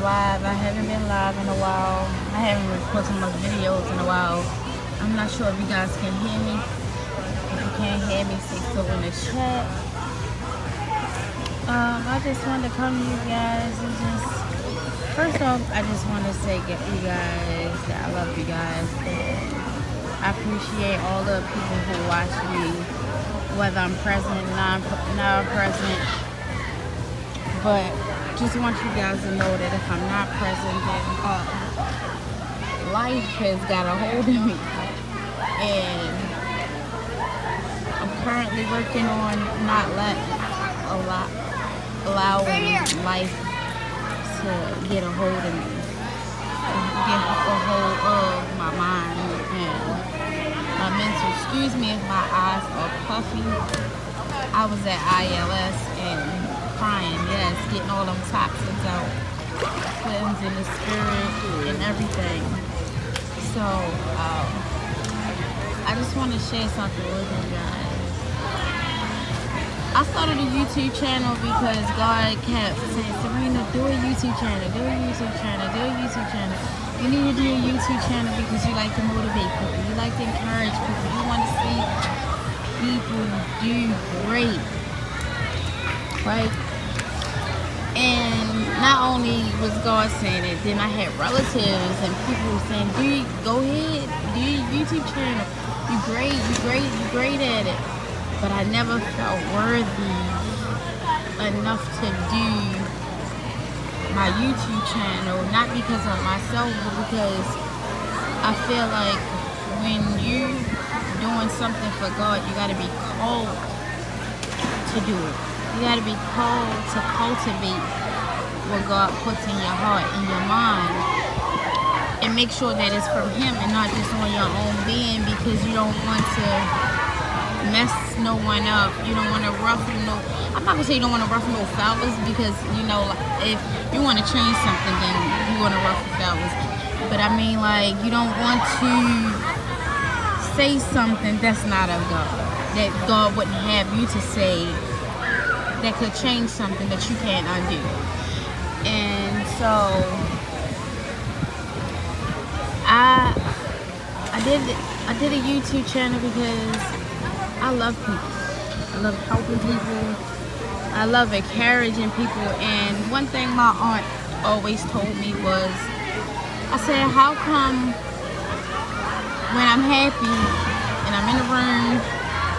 live. I haven't been live in a while. I haven't been posting much videos in a while. I'm not sure if you guys can hear me. If you can't hear me, say so in the chat. I just wanted to come to you guys and just, first off, I just want to say to you guys that I love you guys. And I appreciate all the people who watch me, whether I'm present, non-present. But just want you guys to know that if I'm not present, then life has got a hold of me. And I'm currently working on not allowing life to get a hold of me, get a hold of my mind and my mental. Excuse me if my eyes are puffy. I was at ILS and crying, yes, getting all them toxins out, cleansing the spirit and everything. So I just want to share something with you guys. I started a YouTube channel because God kept saying, Serena, do a YouTube channel, do a YouTube channel, do a YouTube channel. You need to do a YouTube channel because you like to motivate people, you like to encourage people, you want to see people do great, right? And not only was God saying it, then I had relatives and people saying, go ahead, do your YouTube channel. You're great at it. But I never felt worthy enough to do my YouTube channel, not because of myself, but because I feel like when you're doing something for God, you got to be called to do it. You got to be called to cultivate what God puts in your heart, in your mind, and make sure that it's from Him and not just on your own being, because you don't want to mess no one up. You don't want to ruffle no, I'm not gonna say you don't want to ruffle no feathers, because you know, if you want to change something, then you want to ruffle feathers. But I mean, like, you don't want to say something that's not of God, that God wouldn't have you to say, that could change something that you can't undo. And so I did a YouTube channel because I love people. I love helping people. I love encouraging people. And one thing my aunt always told me was, I said, how come when I'm happy and I'm in the room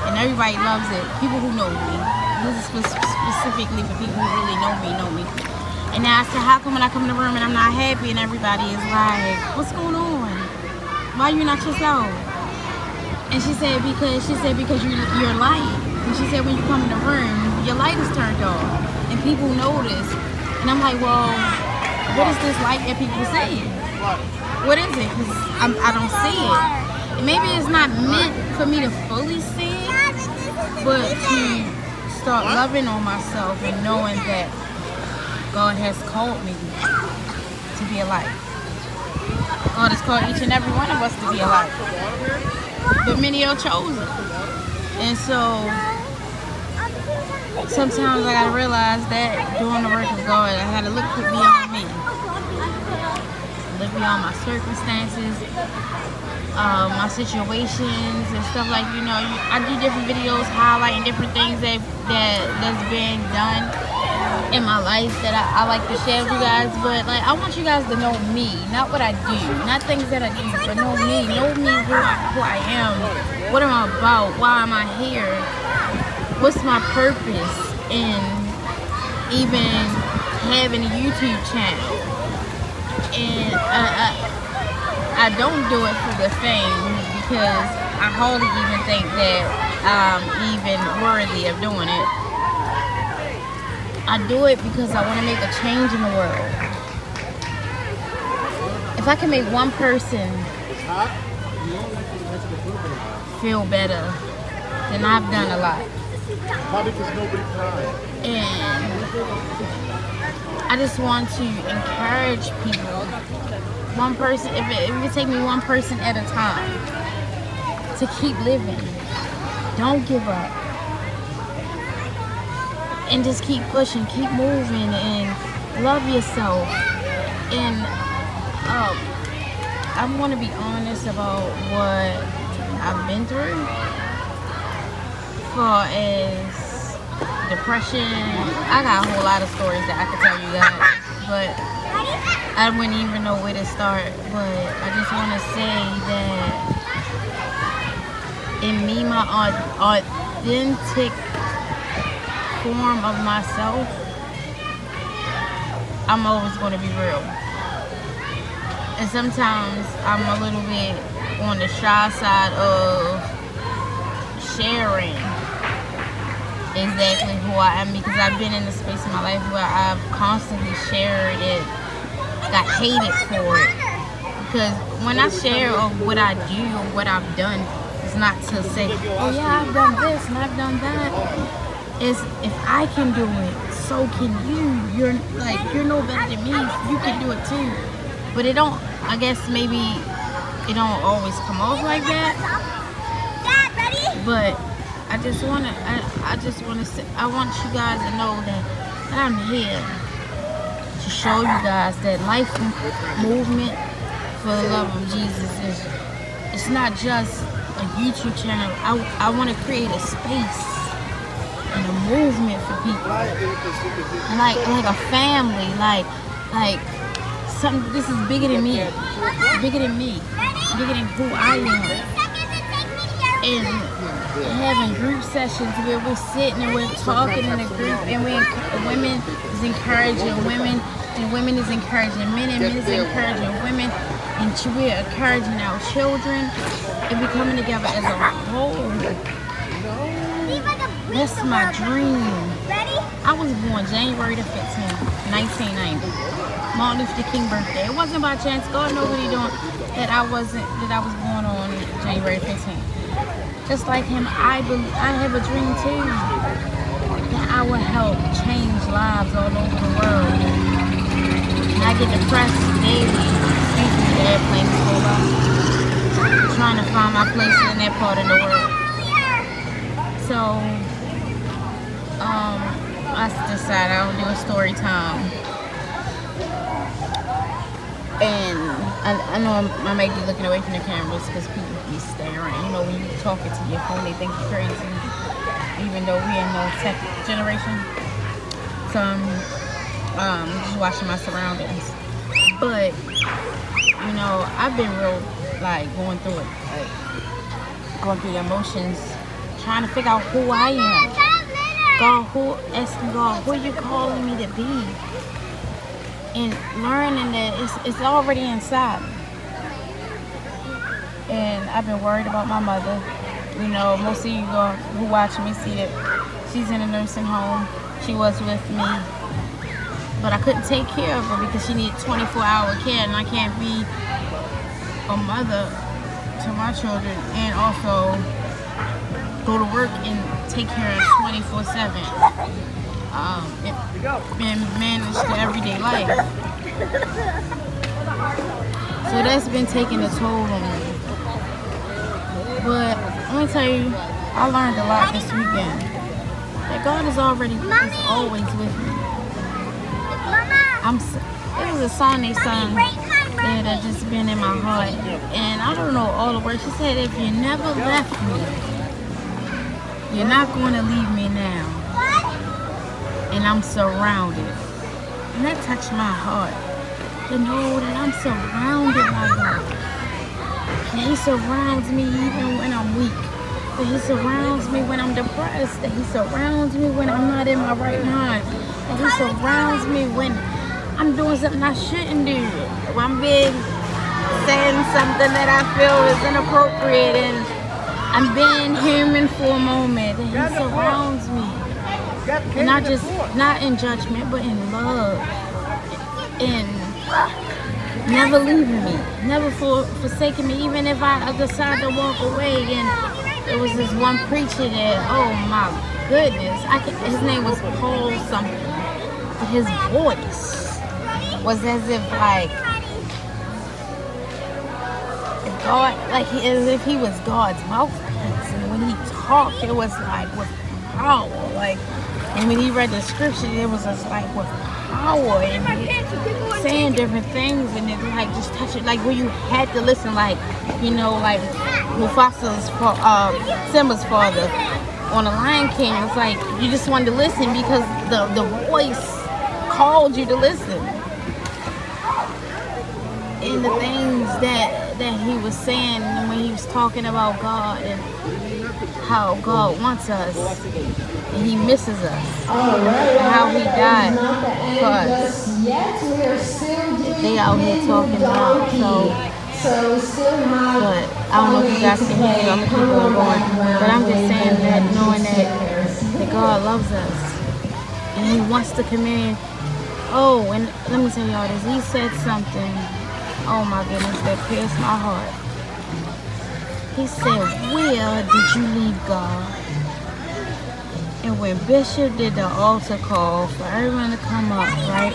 and everybody loves it, people who know me, this is specifically for people who really know me. And then I said, how come when I come in the room and I'm not happy and everybody is like, what's going on? Why are you not yourself? And she said because you're light. And she said when you come in the room, your light is turned off, and people notice. And I'm like, well, what is this light that people see? What is it? Because I don't see it. And maybe it's not meant for me to fully see it, but to start loving on myself and knowing that God has called me to be a light. God has called each and every one of us to be a light. But many are chosen. And so sometimes I gotta realize that doing the work of God, I gotta look beyond me. Look beyond my circumstances, my situations and stuff. Like, you know, I do different videos highlighting different things that's been done in my life that I like to share with you guys. But like, I want you guys to know me, not what I do, not things that I do, but know me who I am, what am I about, why am I here, what's my purpose in even having a YouTube channel. And I don't do it for the fame, because I hardly even think that I'm even worthy of doing it. I do it because I want to make a change in the world. If I can make one person feel better, then I've done a lot. And I just want to encourage people, one person, if it take me one person at a time, to keep living. Don't give up. And just keep pushing, keep moving, and love yourself. And I'm going to be honest about what I've been through. Far as depression, I got a whole lot of stories that I could tell you guys, but I wouldn't even know where to start. But I just want to say that in me, my authentic form of myself, I'm always going to be real. And sometimes I'm a little bit on the shy side of sharing exactly who I am, because I've been in a space in my life where I've constantly shared it, got hated for it. Because when I share of what I do or what I've done, it's not to say, oh yeah, I've done this and I've done that. It's if I can do it, so can you. You're no better than me. You can do it too. But it don't. I guess maybe it don't always come off like that. But I just want to say, I want you guys to know that I'm here to show you guys that life movement for the love of Jesus it's not just a YouTube channel. I want to create a space and a movement for people, like a family, like something. This is bigger than me, bigger than who I am. And having group sessions where we're sitting and we're talking in a group, and women is encouraging women, and women is encouraging men, and men is encouraging women, and we're encouraging our children, and we're coming together as a whole. That's my dream. I was born January the 15th, 1990. Martin Luther King birthday. It wasn't by chance. God knows what He doing that I was born on January 15th. Just like him, I have a dream too, that I will help change lives all over the world. And I get depressed daily. Excuse me, the airplane is full up. Trying to find my place in that part of the world. So, I decided I'll do a story time. And I know I might be looking away from the cameras because people be staring. You know, when you're talking to your phone, they think you're crazy, even though we're in no tech generation. So I'm just watching my surroundings. But, you know, I've been real, going through it, going through the emotions, trying to figure out who I am. Asking God, who are you calling me to be? And learning that it's already inside me. And I've been worried about my mother. You know, most of you who watch me see that she's in a nursing home. She was with me. But I couldn't take care of her because she needed 24-hour care, and I can't be a mother to my children and also go to work and take care of 24/7. And manage the everyday life. So that's been taking a toll on me. But let me tell you, I learned a lot this weekend. That God is always with me. It was a song they sung that had just been in my heart. And I don't know all the words. She said, if you never left me, you're not going to leave me now. And I'm surrounded. And that touched my heart. To know that I'm surrounded by God. That He surrounds me even when I'm weak. That He surrounds me when I'm depressed. That He surrounds me when I'm not in my right mind. That He surrounds me when I'm doing something I shouldn't do. When I'm saying something that I feel is inappropriate, and I'm being human for a moment. That He surrounds me. And not in judgment, but in love. And never leaving me. Never forsaking me, even if I decide to walk away. And there was this one preacher that, oh my goodness, his name was Paul something. His voice was as if as if he was God's mouthpiece. And when he talked, it was with power. And when he read the scripture, it was just like with power and saying different things, and it like just touch it, like where you had to listen, like, you know, like Mufasa's Simba's father on the Lion King. It's like you just wanted to listen because the voice called you to listen. And the things that he was saying when he was talking about God and how God wants us and he misses us, and how he died for us. They out here talking about, but I don't know if you guys can hear me. I'm gonna keep on going, but I'm just saying that, knowing that God loves us and he wants to come in. Oh, and let me tell y'all this. He said something, oh my goodness, that pierced my heart. He said, where did you leave God? And when Bishop did the altar call for everyone to come up, right?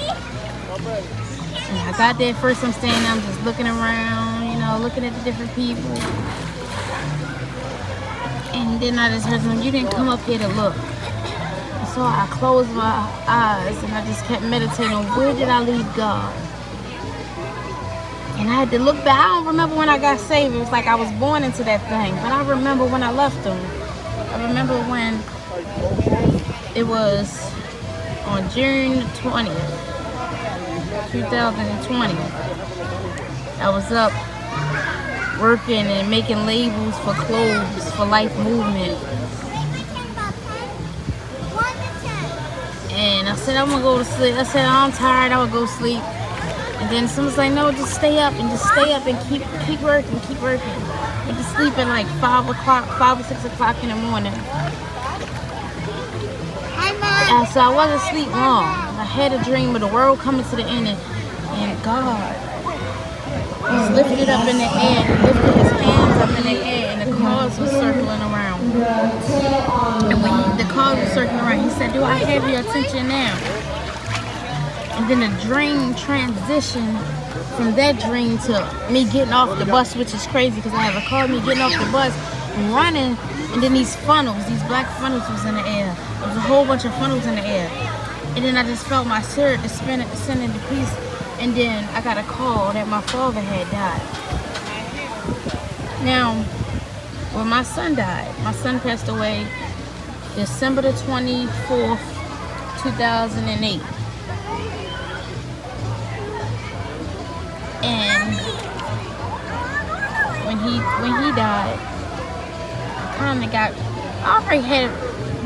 And I got there first, I'm standing there, I'm just looking around, you know, looking at the different people. And then I just heard something, you didn't come up here to look. So I closed my eyes and I just kept meditating, where did I leave God? And I had to look back. I don't remember when I got saved. It was like I was born into that thing. But I remember when I left him. I remember when it was on June 20th, 2020. I was up working and making labels for clothes for Life Movement. And I said, I'm going to go to sleep. I said, I'm tired. I would go sleep. And then someone's like, no, just stay up and keep working. And just sleep at like 5 or 6 o'clock in the morning. And so I wasn't asleep long. I had a dream of the world coming to the end, and God was lifted up in the air. He lifted his hands up in the air, and the cars were circling around. And when the cars were circling around, he said, do I have your attention now? And then the dream transitioned from that dream to me getting off the bus, which is crazy because I have a car, me getting off the bus and running, and then these black funnels was in the air. There was a whole bunch of funnels in the air. And then I just felt my spirit descend into peace. And then I got a call that my father had died. Now, when my son died, my son passed away December the 24th, 2008. And when he died, I already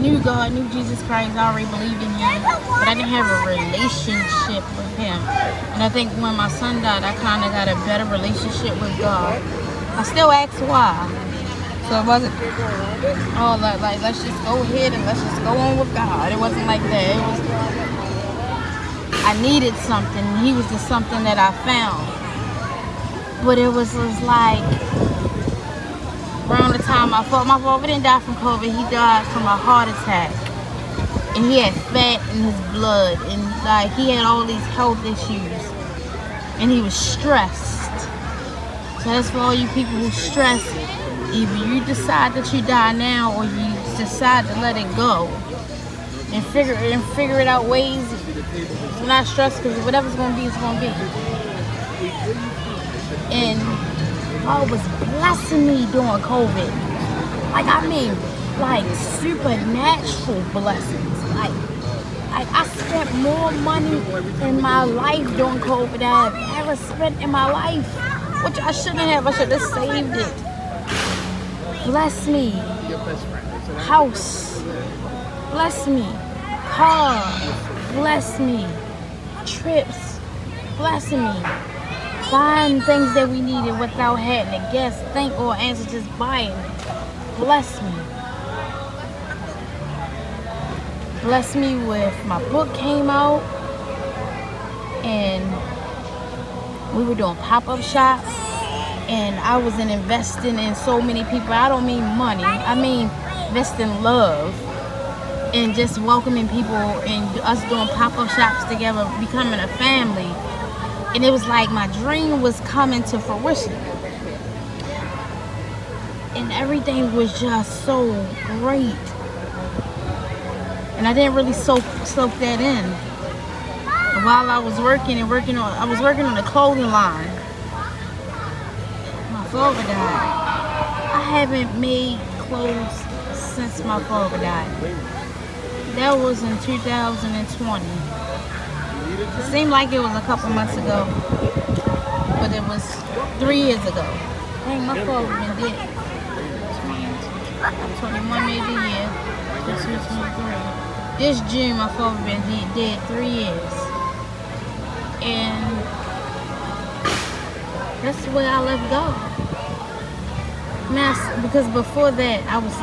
knew God, knew Jesus Christ, I already believed in him, but I didn't have a relationship with him. And I think when my son died, I kind of got a better relationship with God. I still asked why. So it wasn't, oh, like let's just go ahead and let's just go on with God. It wasn't like that. It was, I needed something. He was the something that I found. But it was like around the time my father didn't die from COVID. He died from a heart attack, and he had fat in his blood, and like he had all these health issues, and he was stressed. So that's for all you people who stress. Either you decide that you die now, or you decide to let it go and figure it out ways. I'm not stressed because whatever's gonna be, it's gonna be. And God was blessing me during COVID. Like, I mean, like supernatural blessings. Like I spent more money in my life during COVID than I've ever spent in my life, which I shouldn't have. I should have saved it. Bless me. House. Bless me. Car. Bless me. Trips. Blessing me. Buying things that we needed without having to guess, think, or answer, just buying it. Bless me. Bless me with my book came out, and we were doing pop-up shops, and I was investing in so many people. I don't mean money. I mean investing love and just welcoming people and us doing pop-up shops together, becoming a family. And it was like my dream was coming to fruition. And everything was just so great. and I didn't really soak that in. While I was working on a clothing line, my father died. I haven't made clothes since my father died. That was in 2020. It seemed like it was a couple months ago, but it was 3 years ago. Dang, my father been dead. 21 made the year. This year 23. This June, my father been dead 3 years. And that's the way I let go. Because before that, I was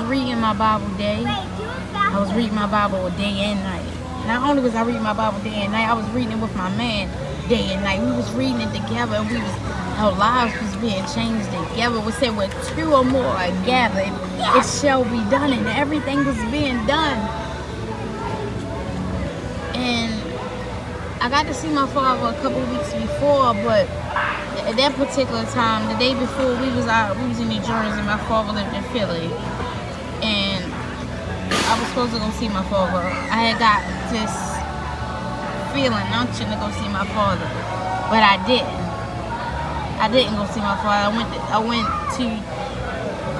reading my Bible day. I was reading my Bible day and night. Not only was I reading my Bible day and night, I was reading it with my man day and night. We was reading it together, and our lives was being changed together. We said, where 2 or more are gathered, it shall be done, and everything was being done. And I got to see my father a couple weeks before, but at that particular time, the day before, we was in New Jersey. My father lived in Philly, and I was supposed to go see my father. I had got this feeling, unction to go see my father, but I didn't. I didn't go see my father.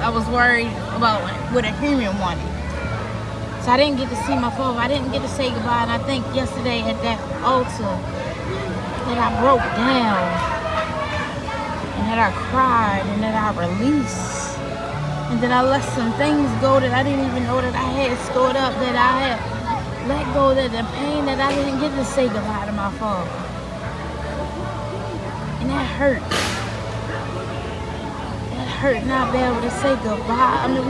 I was worried about what a human wanted. So I didn't get to see my father. I didn't get to say goodbye. And I think yesterday at that altar that I broke down, and that I cried, and that I released, and that I let some things go that I didn't even know that I had stored up, that I had let go, that the pain that I didn't get to say goodbye to my father. And that hurt. That hurt not being able to say goodbye. I mean,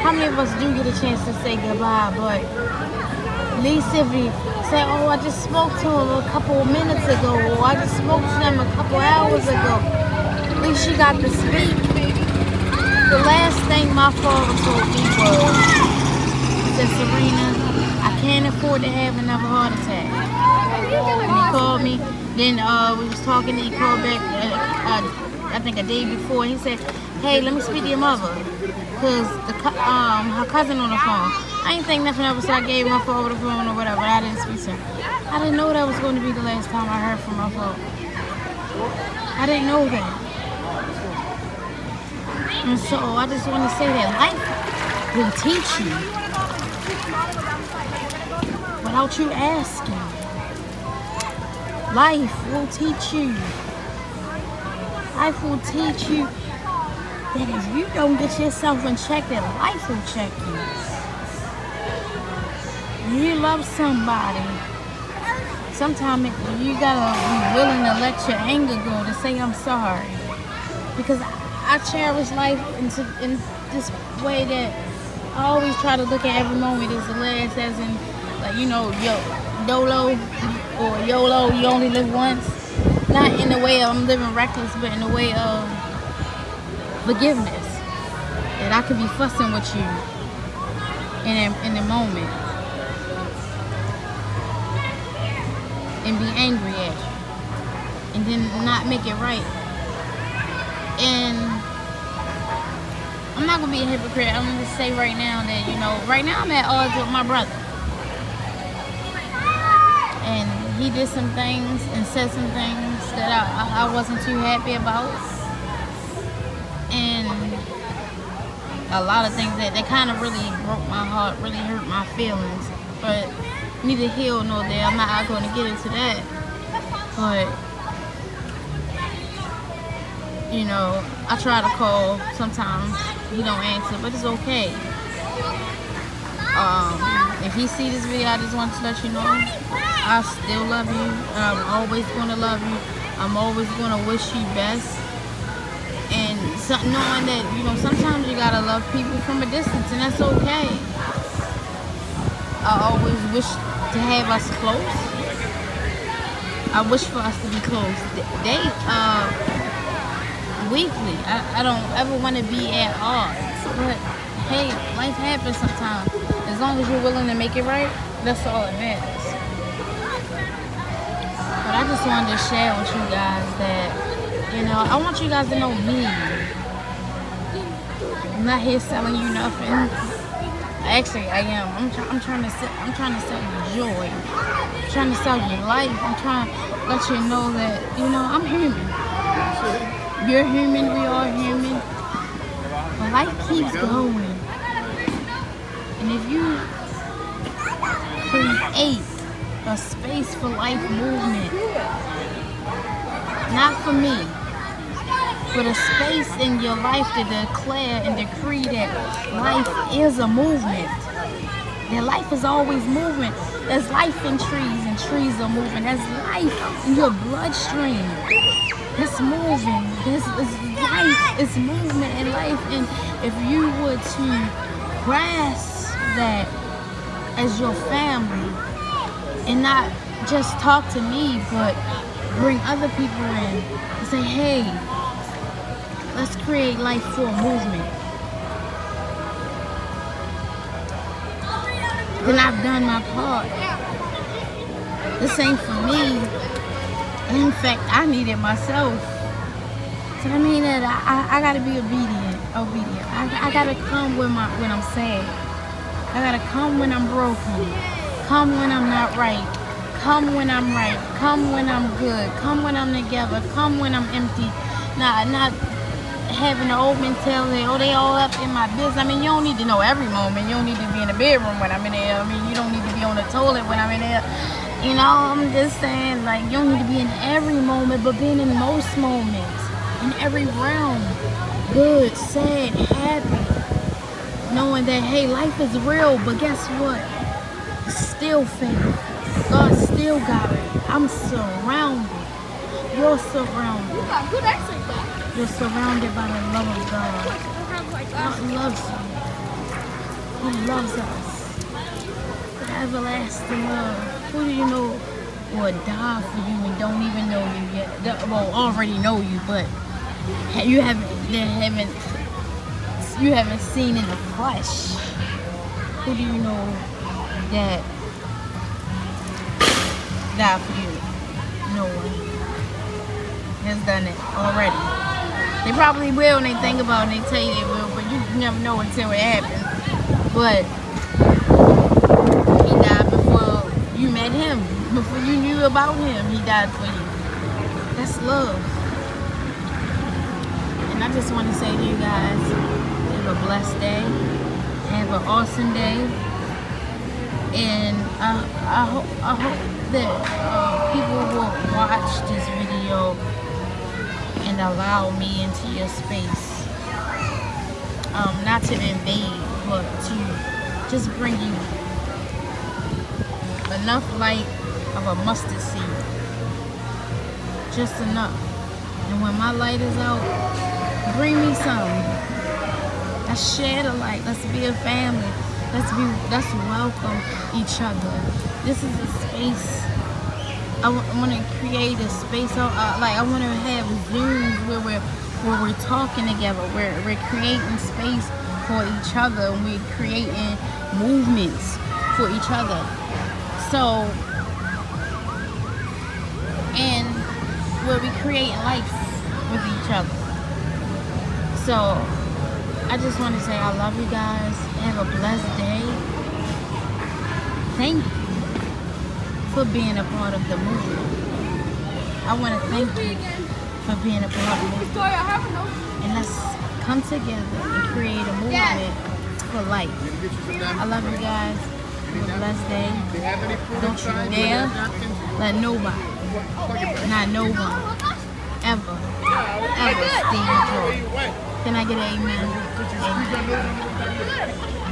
how many of us do get a chance to say goodbye? But at least if we say, oh, I just spoke to him a couple of minutes ago, or I just spoke to them a couple hours ago, at least you got to speak. The last thing my father told me was, he said, Serena, I can't afford to have another heart attack. And he called me. Then we was talking, and he called back, I think a day before. He said, hey, let me speak to your mother, because her cousin on the phone. I ain't think nothing of it, so I gave my phone over the phone or whatever. I didn't speak to him. I didn't know that was going to be the last time I heard from my phone. I didn't know that. And so I just want to say that life will teach you without you asking. Life will teach you. Life will teach you that if you don't get yourself in check, that life will check you. When you love somebody, sometimes you gotta be willing to let your anger go, to say I'm sorry. Because I cherish life in this way that I always try to look at every moment as the last, as in, like, you know, YOLO, or YOLO, you only live once. Not in the way of I'm living reckless, but in the way of forgiveness. That I could be fussing with you in the moment and be angry at you and then not make it right. And I'm not gonna be a hypocrite. I'm gonna just say right now that, you know, right now I'm at odds with my brother. And he did some things and said some things that I wasn't too happy about. And a lot of things that kind of really broke my heart, really hurt my feelings. But neither here nor there. I'm not going to get into that. But, you know, I try to call. Sometimes he don't answer, but it's okay. If he see this video, I just want to let you know I still love you. I'm always going to love you. I'm always going to wish you best. And knowing that, you know, sometimes you got to love people from a distance, and that's okay. I always wish to have us close. I wish for us to be close. Weekly. I don't ever want to be at odds. But, hey, life happens sometimes. As long as you're willing to make it right, that's all that matters. But I just wanted to share with you guys that, you know, I want you guys to know me. I'm not here selling you nothing. Actually, I am. I'm trying to sell you joy. I'm trying to sell you life. I'm trying to let you know that, I'm human. You're human. We are human. But life keeps going. And if you create a space for life movement, not for me, but a space in your life to declare and decree that life is a movement. That life is always moving. There's life in trees, and trees are moving. There's life in your bloodstream. It's moving. There's life. It's movement in life. And if you were to grasp that as your family, and not just talk to me, but bring other people in and say, hey, let's create life for a movement. Then I've done my part. This ain't for me. In fact, I need it myself. So I mean that I gotta be obedient. I gotta come when I'm sad. I gotta come when I'm broken. Come when I'm not right. Come when I'm right. Come when I'm good. Come when I'm together. Come when I'm empty. Not having the old mentality, they all up in my business. I mean, you don't need to know every moment. You don't need to be in the bedroom when I'm in there. I mean, you don't need to be on the toilet when I'm in there. I'm just saying, like, you don't need to be in every moment, but being in most moments, in every realm, good, sad, happy, knowing that, hey, life is real, but guess what? It's still faith. God still got it. I'm surrounded. You're surrounded. You're surrounded by the love of God. God loves you. He loves us. With everlasting love. Who do you know will die for you and don't even know you yet? Well, already know you, but you haven't seen in the flesh. Who do you know that died for you? No one has done it already. They probably will, and they think about it, and they tell you they will, but you never know until it happens. But he died before you met him, before you knew about him. He died for you. That's love. And I just want to say to you guys, have a blessed day, have an awesome day, and I hope that people will watch this video and allow me into your space, not to invade, but to just bring you enough light of a mustard seed, just enough. And when my light is out, bring me some. Let's share the light. Let's be a family. Let's welcome each other. This is a space. I want to create a space. I want to have Zooms where we're talking together. We're creating space for each other. And we're creating movements for each other. So, and where we create life with each other. So, I just want to say I love you guys. Have a blessed day. Thank you for being a part of the movement. I want to thank you for being a part of it. And let's come together and create a movement for life. I love you guys. Have a blessed day. Don't you dare let nobody, not no one, ever steal your joy. Can I get an amen? Amen.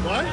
What?